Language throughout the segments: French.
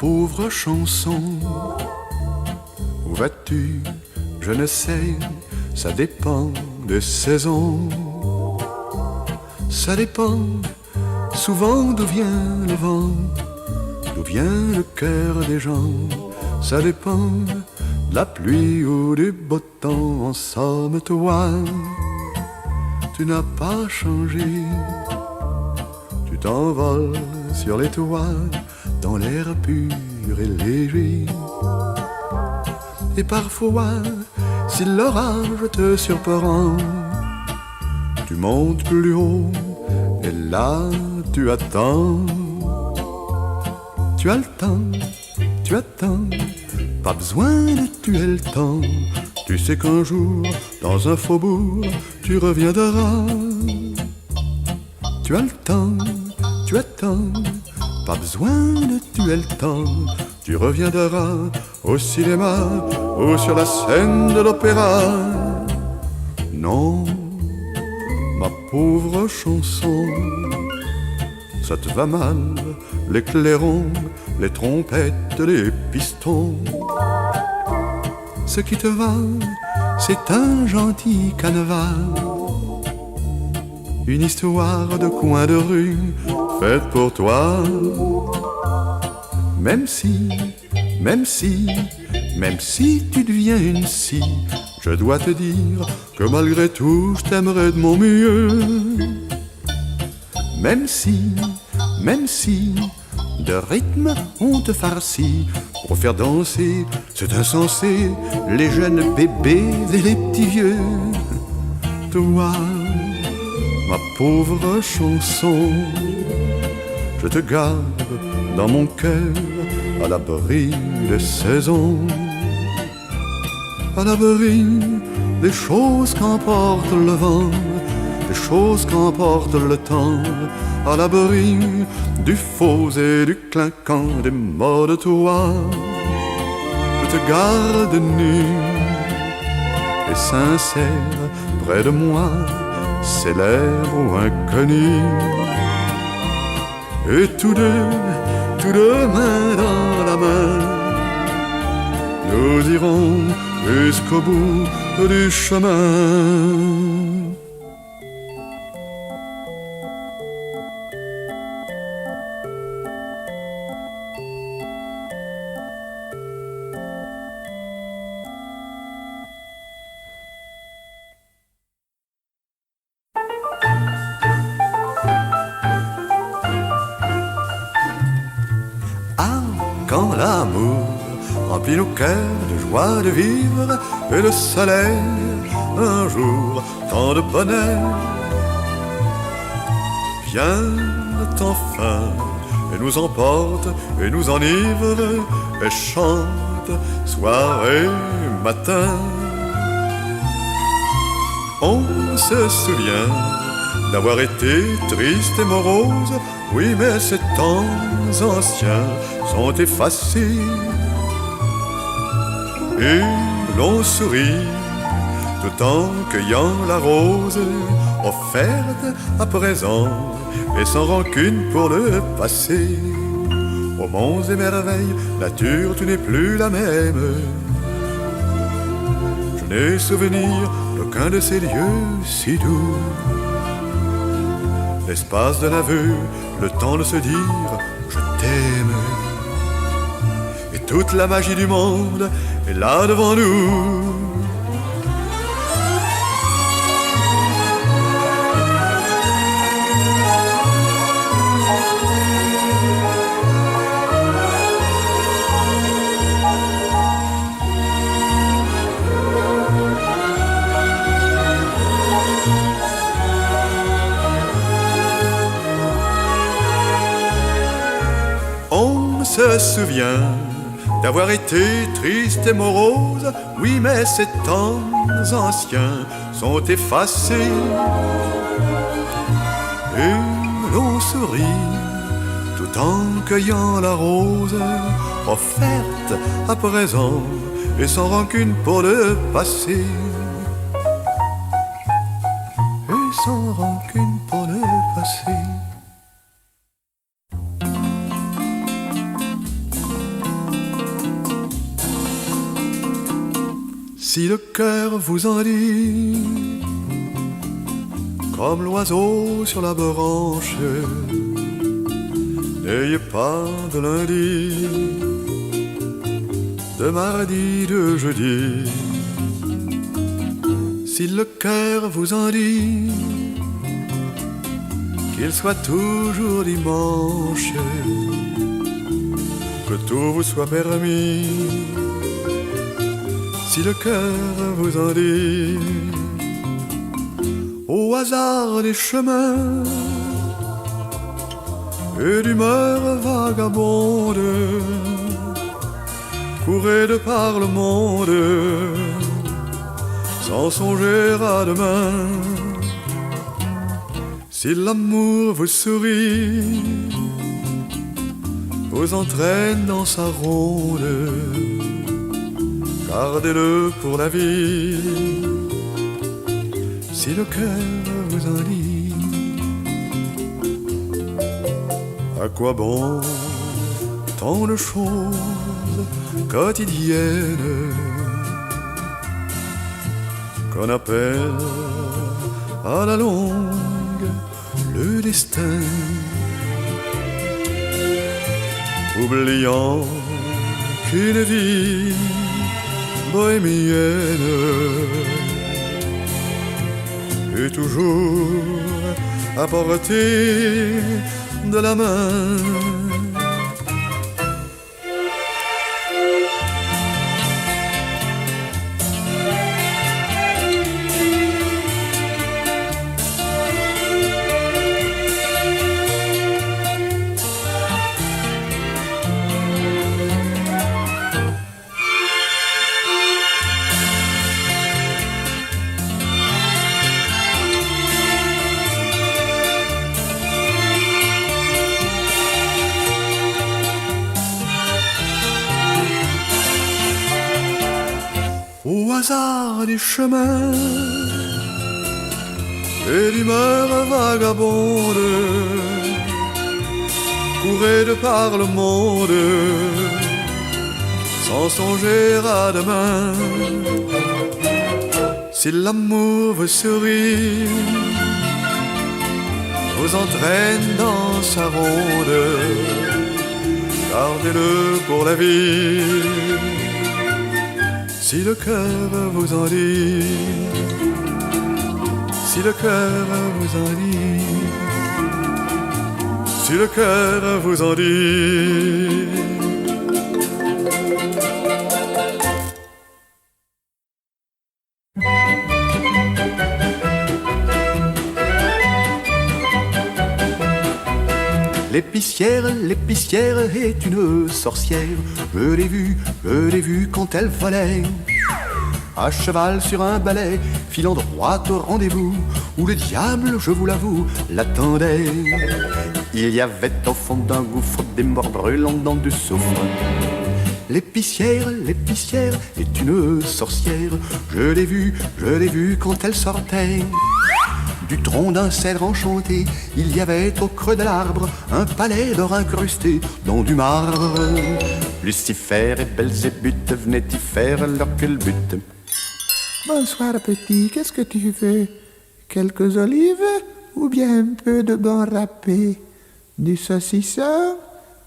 pauvre chanson. Où vas-tu? Je ne sais, ça dépend des saisons. Ça dépend souvent d'où vient le vent, d'où vient le cœur des gens. Ça dépend de la pluie ou du beau temps. En somme, toi, tu n'as pas changé. Tu t'envoles sur les toits, dans l'air pur et léger. Et parfois, si l'orage te surprend, tu montes plus haut et là tu attends. Tu as le temps, tu attends, pas besoin de tuer le temps. Tu sais qu'un jour, dans un faubourg, tu reviendras. Tu as le temps, tu attends, pas besoin de tuer le temps. Tu reviendras au cinéma ou sur la scène de l'opéra. Non, ma pauvre chanson, ça te va mal, les clairons, les trompettes, les pistons. Ce qui te va, c'est un gentil canevas, une histoire de coin de rue faite pour toi. Même si, même si, même si tu deviens une scie, je dois te dire que malgré tout, je t'aimerais de mon mieux. Même si, de rythme on te farcit pour faire danser, c'est insensé, les jeunes bébés et les petits vieux. Toi, ma pauvre chanson, je te garde dans mon cœur, à l'abri des saisons, à l'abri des choses qu'emporte le vent, des choses qu'emporte le temps, à l'abri du faux et du clinquant des mots de toi. Je te garde nu et sincère près de moi, célèbre ou inconnu. Et tous deux main dans la main, nous irons jusqu'au bout du chemin. Quand l'amour remplit nos cœurs de joie de vivre et le soleil, un jour, tant de bonheur, vient enfin et nous emporte et nous enivre et chante soir et matin. On se souvient d'avoir été triste et morose, oui, mais ces temps anciens sont effacés. Et l'on sourit tout en cueillant la rose offerte à présent et sans rancune pour le passé. Ô monts et merveilles, nature, tu n'es plus la même. Je n'ai souvenir d'aucun de ces lieux si doux. L'espace d'un aveu, le temps de se dire je t'aime. Et toute la magie du monde est là devant nous. On se souvient d'avoir été triste et morose, oui, mais ces temps anciens sont effacés. Et l'on sourit tout en cueillant la rose offerte à présent et sans rancune pour le passé. Et sans rancune pour le passé. Si le cœur vous en dit, comme l'oiseau sur la branche, n'ayez pas de lundi, de mardi, de jeudi. Si le cœur vous en dit, qu'il soit toujours dimanche, que tout vous soit permis. Si le cœur vous en dit, au hasard des chemins et d'humeur vagabonde, courez de par le monde sans songer à demain. Si l'amour vous sourit, vous entraîne dans sa ronde, gardez-le pour la vie. Si le cœur vous en dit, à quoi bon tant de choses quotidiennes qu'on appelle à la longue le destin, oubliant qu'une vie bohémienne est toujours à portée de la main. Au hasard des chemins et d'humeur vagabonde, courez de par le monde sans songer à demain. Si l'amour vous sourit, vous entraîne dans sa ronde, gardez-le pour la vie. Si le cœur vous en dit, si le cœur vous en dit, si le cœur vous en dit. L'épicière est une sorcière. Je l'ai vue quand elle volait à cheval sur un balai, filant droit au rendez-vous où le diable, je vous l'avoue, l'attendait. Il y avait au fond d'un gouffre des morts brûlant dans du soufre. L'épicière est une sorcière. Je l'ai vue quand elle sortait du tronc d'un cèdre enchanté. Il y avait au creux de l'arbre un palais d'or incrusté dans du marbre. Lucifer et Belzébuth venaient y faire leur culbute. Bonsoir petit, qu'est-ce que tu veux? Quelques olives ou bien un peu de bon râpé? Du saucisson,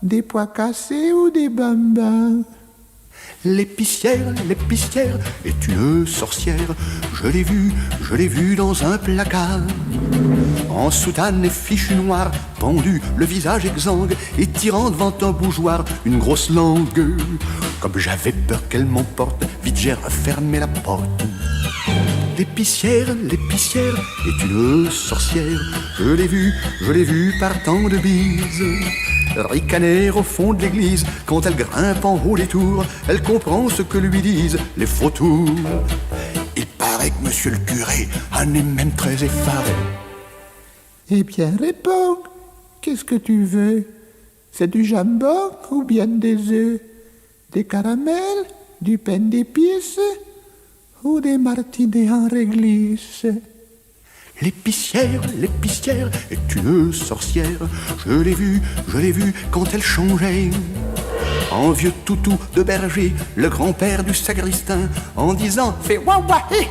des pois cassés ou des bambins? L'épicière est une sorcière. Je l'ai vue dans un placard, en soutane et fichu noir, pendu, le visage exsangue, et tirant devant un bougeoir une grosse langue. Comme j'avais peur qu'elle m'emporte, vite j'ai refermé la porte. L'épicière est une sorcière. Je l'ai vue partant de bise, ricaner au fond de l'église. Quand elle grimpe en haut des tours, elle comprend ce que lui disent les faux tours. Il paraît que monsieur le curé en est même très effaré. Eh bien, réponds, qu'est-ce que tu veux? C'est du jambon ou bien des œufs? Des caramels, du pain d'épices ou des martinets en réglisse? L'épicière est une sorcière. Je l'ai vue quand elle changeait en vieux toutou de berger, le grand-père du sacristain, en disant « Fais waouh,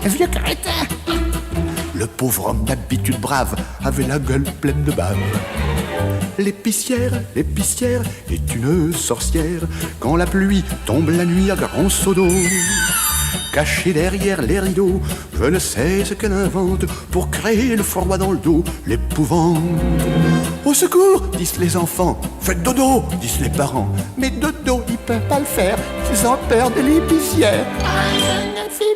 vieux crétin !» Le pauvre homme d'habitude brave avait la gueule pleine de bave. L'épicière est une sorcière. Quand la pluie tombe la nuit à grands seaux d'eau, cachée derrière les rideaux, je ne sais ce qu'elle invente pour créer le froid dans le dos, l'épouvante. Au secours, disent les enfants. Faites dodo, disent les parents. Mais dodo, il peut pas le faire, ils ont peur de l'épicière. Ah, je ne fais